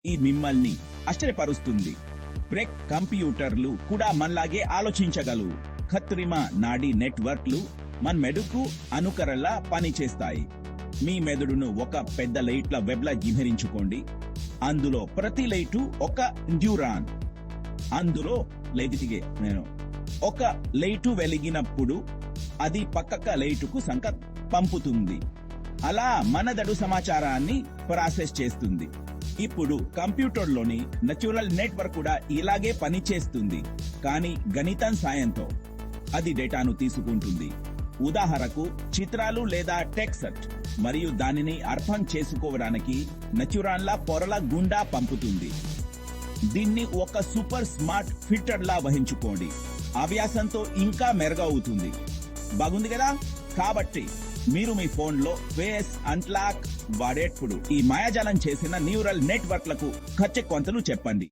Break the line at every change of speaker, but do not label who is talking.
ఈ మిమ్మల్ని ఆశ్చర్యపరుస్తుంది. బ్రెక్ కంప్యూటర్లు కూడా మనలాగే ఆలోచించగలవు. కృత్రిమ నాడీ నెట్వర్క్లు మన మెదడుకు అనుకరలా పనిచేస్తాయి. మీ మెదడును ఒక పెద్ద లైట్ల వెబ్లా జిమరించుకోండి. అందులో ప్రతి లైటు ఒక న్యూరాన్. అందులో ఒక లైటు వెలిగినప్పుడు అది పక్కక లైటుకు సంకేతం పంపుతుంది. అలా మనదడు సమాచారాన్ని ప్రాసెస్ చేస్తుంది. ఇప్పుడు కంప్యూటర్లోని న్యూరల్ నెట్వర్క్ కూడా ఇలాగే పనిచేస్తుంది, కానీ గణితం సాయంతో అది డేటాను తీసుకుంటుంది. ఉదాహరణకు చిత్రాలు లేదా టెక్స్ట్, మరియు దానిని అర్థం చేసుకోవడానికి న్యూరాన్ల పొరల గుండా పంపుతుంది. దీన్ని ఒక సూపర్ స్మార్ట్ ఫిల్టర్ లా వహించుకోండి. అభ్యాసంతో ఇంకా మెరుగవుతుంది. బాగుంది కదా? కాబట్టి మీరు మీ ఫోన్లో ఫేస్ అన్లాక్ వాడేటప్పుడు ఈ మాయాజాలం చేసిన న్యూరల్ నెట్వర్క్లకు ఖర్చు కొంతలు చెప్పండి.